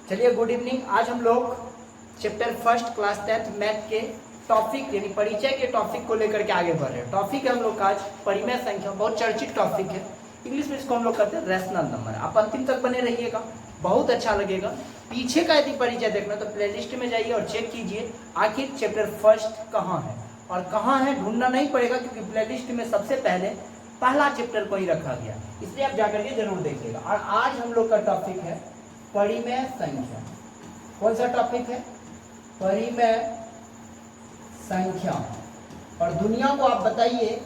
चलिए good evening. आज हम लोग chapter first class 10th math के टॉपिक यानी परिचय के टॉपिक को लेकर के आगे बढ़ रहे हैं। टॉपिक है हम लोग का आज परिमेय संख्या, बहुत चर्चित टॉपिक है। इंग्लिश में इसको हम लोग कहते हैं रैशनल नंबर। आप अंतिम तक बने रहिएगा, बहुत अच्छा लगेगा। पीछे का यदि परिचय देखना तो प्लेलिस्ट में जाइए और चेक कीजिए आखिर चैप्टर फर्स्ट कहाँ है और कहाँ है ढूंढना नहीं पड़ेगा, क्योंकि प्लेलिस्ट में सबसे पहले पहला चैप्टर को ही रखा गया, इसलिए आप जाकर के जरूर देखिएगा। और आज हम लोग का टॉपिक है परिमेय संख्या। कौन सा टॉपिक है? परिमेय संख्या। और दुनिया को आप बताइए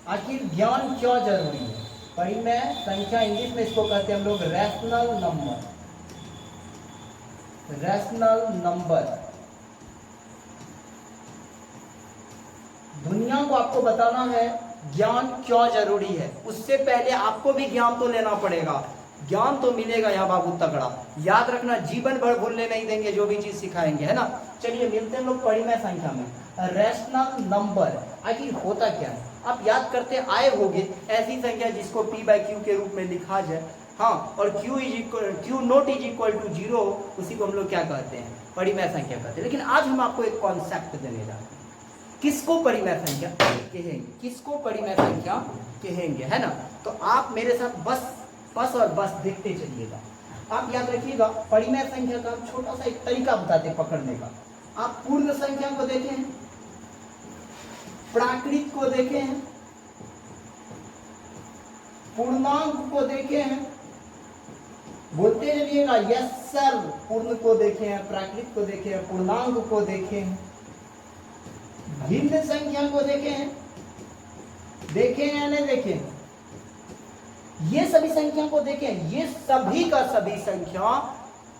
आखिर ज्ञान क्यों जरूरी है। परिमेय संख्या इंग्लिश में इसको कहते हैं हम लोग रैशनल नंबर। Rational number. दुनिया को आपको बताना है ज्ञान क्यों जरूरी है। उससे पहले आपको भी ज्ञान तो लेना पड़ेगा। ज्ञान तो मिलेगा यहाँ बाबू तगड़ा, याद रखना, जीवन भर भूलने नहीं देंगे जो भी चीज सिखाएंगे, है ना। चलिए मिलते हैं लोग परिमेय संख्या में। रैशनल नंबर आखिर होता क्या है? आप याद करते आए होंगे ऐसी संख्या जिसको p/q के रूप में लिखा जाए, हाँ, और q naught is equal to 0, उसी को हम लोग क्या कहते हैं? परिमेय संख्या कहते हैं। लेकिन आज हम आपको एक कॉन्सेप्ट देने जा रहे हैं, किसको परिमेय संख्या कहेंगे, किसको परिमेय संख्या कहेंगे, है ना। तो आप मेरे साथ बस और बस देखते चलिएगा। आप याद रखिएगा परिमेय संख्या का छोटा सा एक तरीका बताते पकड़ने का। आप पूर्ण संख्या को देखे हैं, प्राकृत को देखे हैं, पूर्णांक को देखे हैं, बोलते चलिएगा यस सर। पूर्ण को देखे हैं, प्राकृत को देखे हैं, पूर्णांक को देखे हैं, भिन्न संख्या को देखे हैं, देखे हैं या नहीं देखे? ये सभी संख्या को देखें, ये सभी का सभी संख्या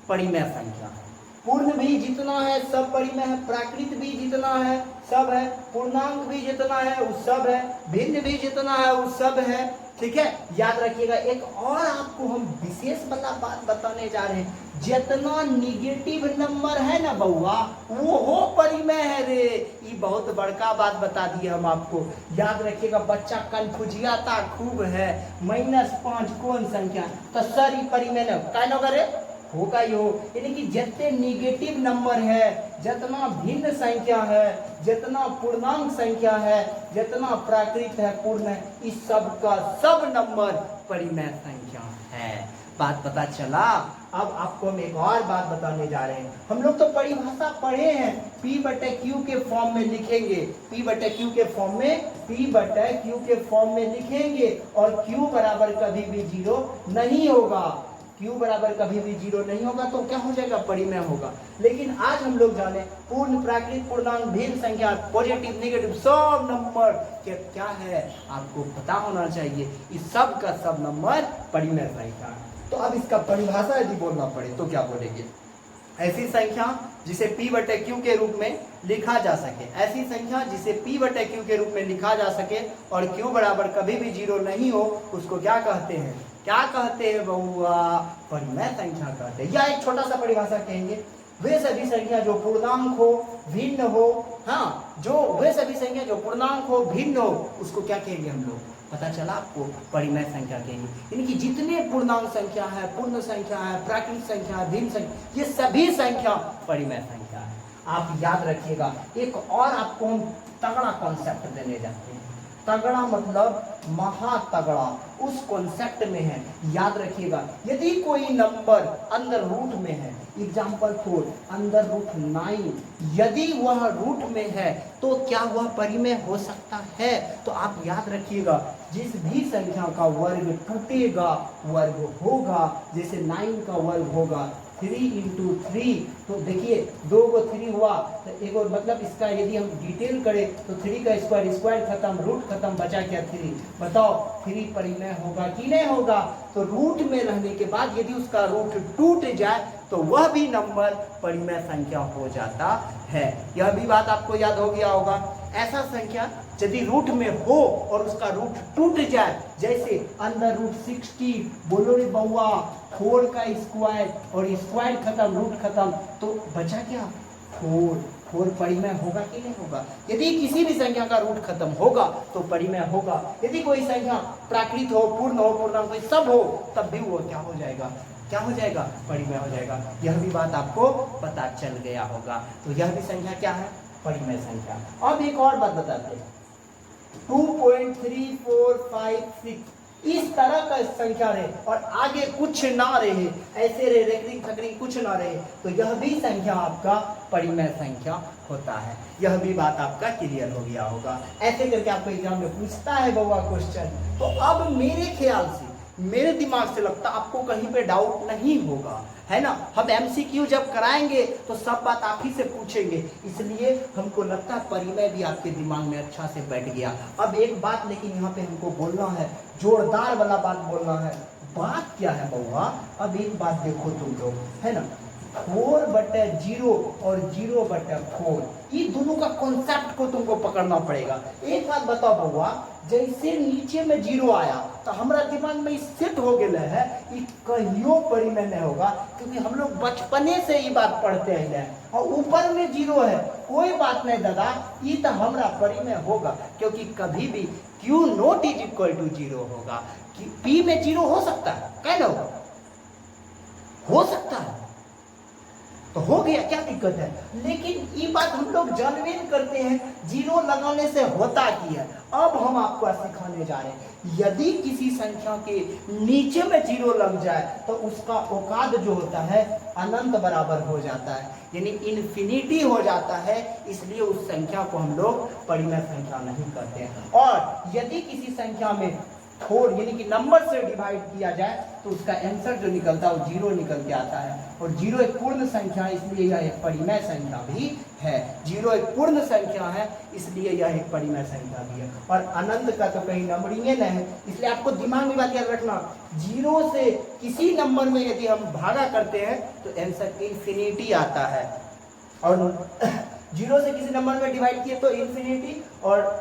परिमेय संख्या है। पूर्ण भी जितना है सब परिमेय है, प्राकृत भी जितना है सब है, पूर्णांक भी जितना है वो सब है, भिन्न भी जितना है वो सब है। ठीक है, याद रखिएगा। एक और आपको हम विशेष वाला बात बताने जा रहे हैं, जितना निगेटिव नंबर है ना बउआ वो हो परिमेय है रे। ये बहुत बड़का बात बता दी हम आपको। याद रखिएगा, बच्चा कन्फ्यूजियाता खूब है, -5 कौन संख्या, तो सर ये परिमेय न करे होगा ही हो। यानी कि जितने निगेटिव नंबर है, जितना भिन्न संख्या है, जितना पूर्णांक संख्या है, जितना प्राकृत है, पूर्ण है, इस सब का सब नंबर परिमेय संख्या है। बात पता चला। अब आपको हम एक और बात बताने जा रहे हैं। हम लोग तो परिभाषा पढ़े हैं, p/q के फॉर्म में लिखेंगे, p/q के फॉर्म में, p/q के फॉर्म में लिखेंगे, और q बराबर कभी भी 0 नहीं होगा। q बराबर कभी भी 0 नहीं होगा तो क्या हो जाएगा? परिमेय होगा। लेकिन आज हम लोग जाने पूर्ण, प्राकृत, पूर्णांक, भिन्न संख्या, पॉजिटिव, नेगेटिव सब नंबर क्या है आपको पता होना चाहिए। इस सब का सब नंबर परिमेय संख्या है। तो अब इसका परिभाषा यदि बोलना पड़े तो क्या बोलेंगे? ऐसी संख्या जिसे p/q के रूप में लिखा जा सके, ऐसी संख्या जिसे p/q के रूप में लिखा जा सके और q बराबर कभी भी 0 नहीं हो, उसको क्या कहते हैं? क्या कहते हैं बउआ? परिमेय संख्या कहते हैं। या एक छोटा सा परिभाषा कहेंगे, वे सभी संख्या जो पूर्णांक हो, भिन्न हो, हाँ, जो वे सभी संख्या जो पूर्णांक हो, भिन्न हो, उसको क्या कहेंगे हम लोग? पता चला आपको? परिमेय संख्या कहेंगे। यानी कि जितने पूर्णांक संख्या है, पूर्ण संख्या है, प्राकृत संख्या है, भिन्न संख्या, ये सभी संख्या परिमेय संख्या है। आप याद रखिएगा। एक और आपको हम तगड़ा कॉन्सेप्ट देने जाते हैं। तगड़ा मतलब महातगड़ा, उस कॉन्सेप्ट में है। याद रखिएगा, यदि कोई नंबर अंदर रूट में है, एग्जाम्पल 4 अंदर रूट 9, यदि वह रूट में है तो क्या वह परिमेय हो सकता है? तो आप याद रखिएगा, जिस भी संख्या का वर्ग टूटेगा वर्ग होगा। जैसे 9 का वर्ग होगा 3 × 3, तो देखिए 2 को 3 हुआ तो एक और, मतलब इसका यदि हम डिटेल करें तो 3 का स्क्वायर, स्क्वायर खत्म, रूट खत्म, बचा क्या? 3। बताओ 3 परिमेय होगा कि नहीं होगा? तो रूट में रहने के बाद यदि उसका रूट टूट जाए तो वह भी नंबर परिमेय संख्या हो जाता है। यह भी बात आपको याद हो गया होगा। ऐसा संख्या यदि रूट में हो और उसका रूट टूट जाए, जैसे अंदर रूट 60, बोलो रे बउआ 4 का स्क्वायर और स्क्वायर खत्म, रूट खत्म, तो बचा क्या? 4 परिमेय होगा कि नहीं होगा? यदि किसी भी संख्या का रूट खत्म होगा तो परिमेय होगा। यदि कोई संख्या प्राकृत हो, पूर्ण हो, पूर्णांक हो, सब हो, तब भी वो क्या हो जाएगा? क्या हो जाएगा, परिमेय हो जाएगा। यह भी बात आपको पता चल गया होगा। तो यह भी संख्या क्या है, परिमेय संख्या। अब एक और बात बताते हैं, 2.3456 इस तरह का संख्या रहे और आगे कुछ ना रहे, ऐसे रहे रेकरिंग फकरिंग कुछ ना रहे, तो यह भी संख्या आपका परिमेय संख्या होता है। यह भी बात आपका क्लियर हो गया होगा। ऐसे करके आपको एग्जाम में पूछता है बउआ क्वेश्चन। तो अब मेरे ख्याल से, मेरे दिमाग से लगता आपको कहीं पे डाउट नहीं होगा, है ना। हम एमसीक्यू जब कराएंगे तो सब बात आप ही से पूछेंगे, इसलिए हमको लगता है परिमेय भी आपके दिमाग में अच्छा से बैठ गया। अब एक बात लेकिन यहाँ पे हमको बोलना है, जोरदार वाला बात बोलना है। बात क्या है बउआ, अब एक बात देखो तुम लोग, है ना, 4/0 और 0/4 ये दोनों का कॉन्सेप्ट को तुमको पकड़ना पड़ेगा। एक बात बताओ बउआ, जैसे नीचे में 0 आया तो हमारा दिमाग में सेट हो गया है कि कहियो परिमेय नहीं होगा, क्योंकि हम लोग बचपने से ये बात पढ़ते हैं। और ऊपर में 0 है, कोई बात नहीं दादा, ये तो हमारा परिमेय होगा, क्योंकि कभी भी Q naught is equal to 0 होगा। P में 0 हो सकता है, क्या होगा, हो सकता है, तो हो गया, क्या दिक्कत है। लेकिन ये बात हम लोग जानबूझ करते हैं 0 लगाने से होता की है। अब हम आपको सिखाने जा रहे हैं, यदि किसी संख्या के नीचे में 0 लग जाए तो उसका औकात जो होता है अनंत बराबर हो जाता है, यानी इन्फिनिटी हो जाता है। इसलिए उस संख्या को हम लोग परिमेय संख्या नहीं करते हैं। और यदि किसी संख्या में 4 यानी कि नंबर से डिवाइड किया जाए तो उसका आंसर जो निकलता है वो 0 निकल के आता है। और 0 एक पूर्ण संख्या है, इसलिए यह एक परिमेय संख्या भी है। 0 एक पूर्ण संख्या है, इसलिए यह एक परिमेय संख्या भी है। और अनंत का तो कहीं नंबरिंग नहीं है, इसलिए आपको दिमाग में बात याद रखना, 0 से किसी नंबर में यदि हम भागा करते हैं तो आंसर इन्फिनिटी आता है। और 0 से किसी नंबर में डिवाइड किए तो इन्फिनिटी, और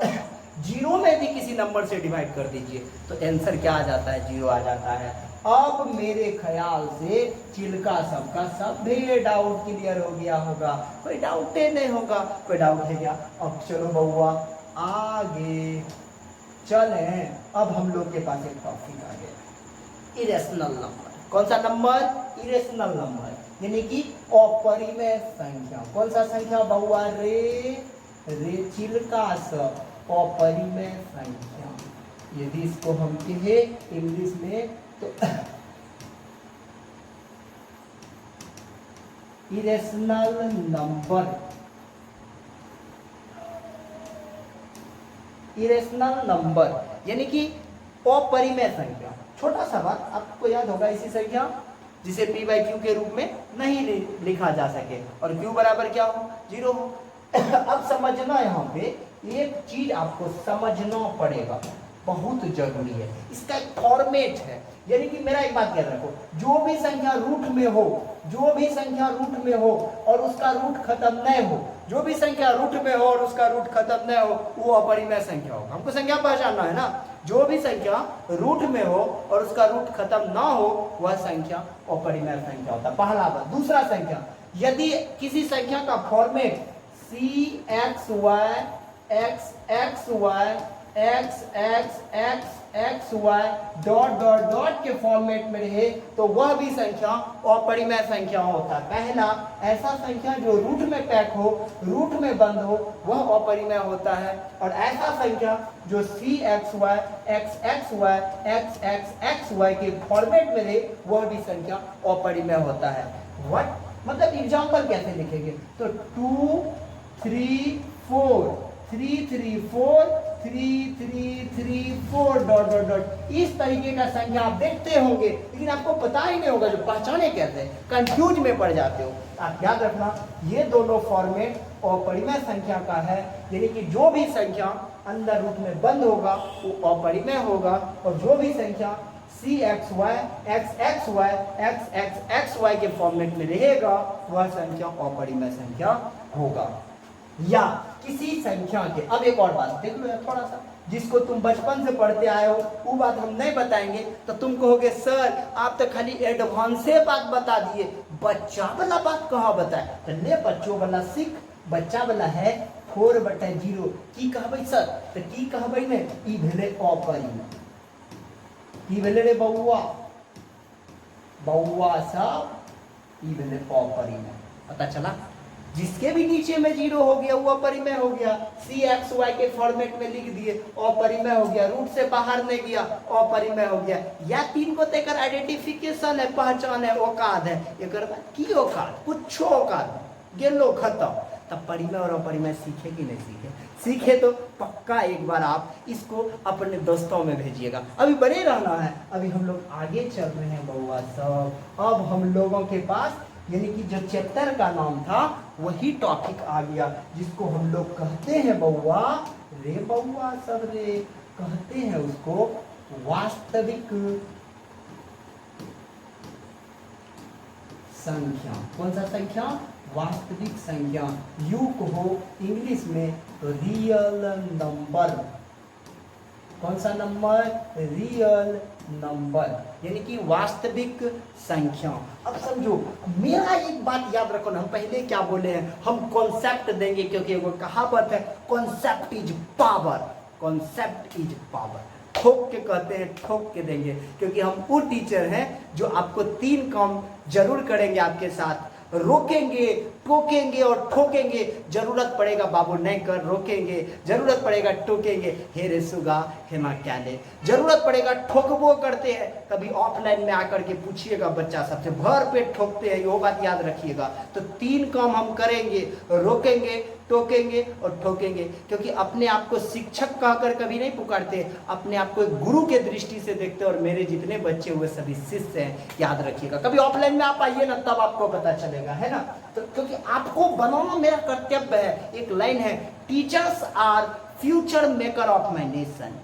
0 में भी किसी नंबर से डिवाइड कर दीजिए तो आंसर क्या आ जाता है, 0 आ जाता है। अब मेरे ख्याल से चिल्का सबका सब भी डाउट क्लियर हो गया होगा, कोई डाउट नहीं होगा, कोई डाउट है क्या। अब चलो बउआ आगे चलें। अब हम लोग के पास एक टॉपिक आ गया, इरेशनल नंबर। कौन सा नंबर, इरेशनल नंबर, यानी कि अपरिमेय संख्या। कौन सा संख्या बउआ, रे चिल्का सब अपरिमेय संख्या। यदि इसको हम कहे इंग्लिश में तो इरेशनल नंबर। इरेशनल नंबर यानी कि अपरिमेय संख्या। छोटा सा बात आपको याद होगा, इसी संख्या जिसे p/q के रूप में नहीं लिखा जा सके और q बराबर क्या हो, 0 हो। अब समझना, यहाँ पे एक चीज आपको समझना पड़ेगा, बहुत जरूरी है। इसका एक फॉर्मेट है, यानी कि मेरा एक बात याद रखो, जो भी संख्या रूट में हो, जो भी संख्या रूट में हो और उसका रूट खत्म नहीं हो, जो भी संख्या रूट में हो और उसका रूट खत्म नहीं हो, वो अपरिमेय संख्या होगा। हमको संख्या पहचानना है ना, जो भी संख्या रूट में हो और उसका रूट खत्म ना हो वह संख्या अपरिमेय संख्या होता है, पहला बात। दूसरा संख्या, यदि किसी संख्या का format CXY XXY XXXXY dot dot dot के फॉर्मेट में रहे तो वह भी संख्या अपरिमेय संख्या होता है। पहला, ऐसा संख्या जो रूट में पैक हो, रूट में बंद हो, वह अपरिमेय होता है। और ऐसा संख्या जो CXY XXY XXXY के फॉर्मेट में रहे वह भी संख्या अपरिमेय होता है। व्हाट मतलब, एग्जाम्पल कैसे लिखेंगे, तो 2 3 4 3 3 4 3 3 3 4 डॉट डॉट डॉट, इस तरीके का संख्या आप देखते होंगे, लेकिन आपको पता ही नहीं होगा, जो पहचाने कैसे, कंफ्यूज में पड़ जाते हो। आप याद रखना, ये दोनों फॉर्मेट अपरिमेय संख्या का है, यानी कि जो भी संख्या अंदर रूट में बंद होगा वो अपरिमेय होगा, और जो भी संख्या CXY XXY XXXY के फॉर्मेट में रहेगा वह संख्या अपरिमेय संख्या होगा। या किसी संख्या के, अब एक और बात देख लो थोड़ा सा, जिसको तुम बचपन से पढ़ते आए हो वो बात हम नहीं बताएंगे तो तुम कहोगे सर आप तो खाली एडवांसे बात बता दिए, बच्चा वाला बात कहाँ बताए। तो ले बच्चों वाला सीख, बच्चा वाला है 4/0 की कहबै सर, तो की कहबै ने, ई भेले अपरिमेय। की भेले रे बउआ, बउआ सब ई भेले अपरिमेय। पता चला? जिसके भी नीचे में जीरो हो गया वो अपरिमेय हो गया। सी एक्स वाई के फॉर्मेट में लिख दिए अपरिमेय हो गया, रूट से बाहर नहीं गया अपरिमेय हो गया। या तीन को तेकर आइडेंटिफिकेशन है, पहचान है, औकात है, एक की औकात कुछ औकात गेलो खत्म। तब परिमेय और अपरिमेय सीखे कि नहीं सीखे? सीखे तो पक्का एक बार आप इसको अपने दोस्तों में भेजिएगा। अभी बने रहना है, अभी हम लोग आगे चल रहे हैं बउआ सब। अब हम लोगों के पास यानी कि जो चैप्टर का नाम था वही टॉपिक आ गया, जिसको हम लोग कहते हैं बउआ रे, बउआ सब रे कहते हैं उसको वास्तविक संख्या। कौन सा संख्या? वास्तविक संख्या। यू को इंग्लिश में रियल नंबर। कौन सा नंबर? रियल नंबर, यानी कि वास्तविक संख्या। अब समझो, मेरा एक बात याद रखो ना, हम पहले क्या बोले हैं, हम कॉन्सेप्ट देंगे, क्योंकि वो कहावत है concept is power. Concept is power, ठोक के कहते हैं, ठोक के देंगे, क्योंकि हम वो टीचर हैं जो आपको 3 काम जरूर करेंगे आपके साथ, रोकेंगे, टोकेंगे और ठोकेंगे। जरूरत पड़ेगा बाबू नहीं कर, रोकेंगे, जरूरत पड़ेगा टोकेंगे, हे रे सुगा हे माँ क्या ले, जरूरत पड़ेगा ठोकबो करते हैं। कभी ऑफलाइन में आकर के पूछिएगा बच्चा सबसे, भर पेट ठोकते हैं, वो बात याद रखिएगा। तो 3 काम हम करेंगे, रोकेंगे, टोकेंगे और ठोकेंगे, क्योंकि अपने आप को शिक्षक कहकर कभी नहीं पुकारते, अपने आप को एक गुरु के दृष्टि से देखते। और मेरे जितने बच्चे हुए सभी शिष्य हैं, याद रखिएगा। कभी ऑफलाइन में आप आइए ना, तब आपको पता चलेगा, है ना। तो क्योंकि आपको बनाना मेरा कर्तव्य है। एक लाइन है, teachers are future maker of my nation.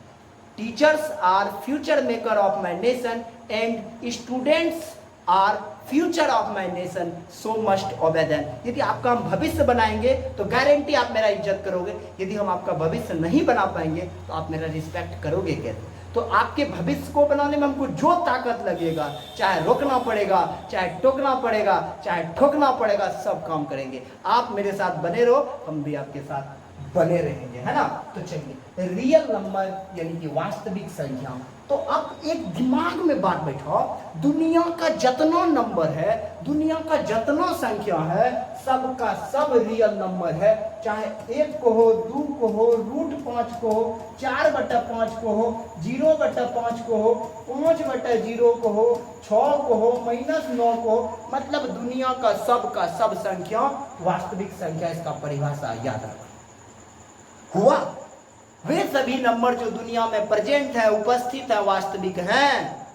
Teachers are future maker of my nation and students are future of my nation, so must obey them. यदि आपका हम भविष्य बनाएंगे तो गारंटी आप मेरा इज्जत करोगे। यदि हम आपका भविष्य नहीं बना पाएंगे तो आप मेरा रिस्पेक्ट करोगे कैसे? तो आपके भविष्य को बनाने में हमको जो ताकत लगेगा, चाहे रोकना पड़ेगा, चाहे टोकना पड़ेगा, चाहे ठोकना पड़ेगा, सब काम करेंगे। आप मेरे साथ बने रहो, हम भी आपके साथ बने रहेंगे, है ना। तो चलिए, रियल नंबर यानी कि वास्तविक संख्या। तो अब एक दिमाग में बात बैठाओ, दुनिया का जितना नंबर है, दुनिया का जितना संख्या है, सबका सब रियल नंबर है। चाहे 1 को हो, 2 को हो, √5 को हो, 4/5 को हो, 0/5 को हो, 5/0 को हो, 6 को हो, -9 को हो, मतलब दुनिया का सब संख्या वास्तविक संख्या। इसका परिभाषा याद रखो। हुआ वे सभी नंबर जो दुनिया में प्रेजेंट है, उपस्थित है, वास्तविक हैं।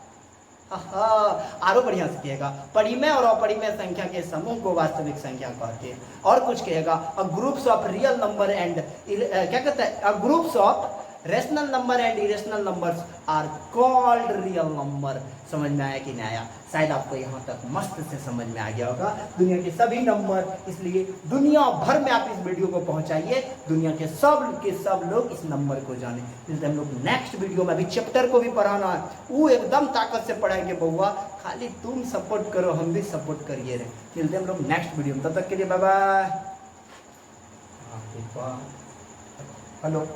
आरो बढ़िया से कहेगा, परिमेय और अपरिमेय संख्या के समूह को वास्तविक संख्या कहते हैं। और कुछ कहेगा, a groups of real number and क्या कहता है, a groups of rational number and irrational numbers are called real number. समझ में आया कि नहीं आया? शायद आपको यहाँ तक मस्त से समझ में आ गया होगा। दुनिया के सभी नंबर, इसलिए दुनिया भर में आप इस वीडियो को पहुंचाइए, दुनिया के सब लोग इस नंबर को जाने। इसलिए हम लोग नेक्स्ट वीडियो में, अभी चैप्टर को भी पढ़ाना है, वो एकदम ताकत से पढ़ाएंगे बउआ, खाली तुम सपोर्ट करो, हम भी सपोर्ट करिए रहे। मिलते हम लोग नेक्स्ट वीडियो में, तब तक के लिए बाय बाय। हेलो।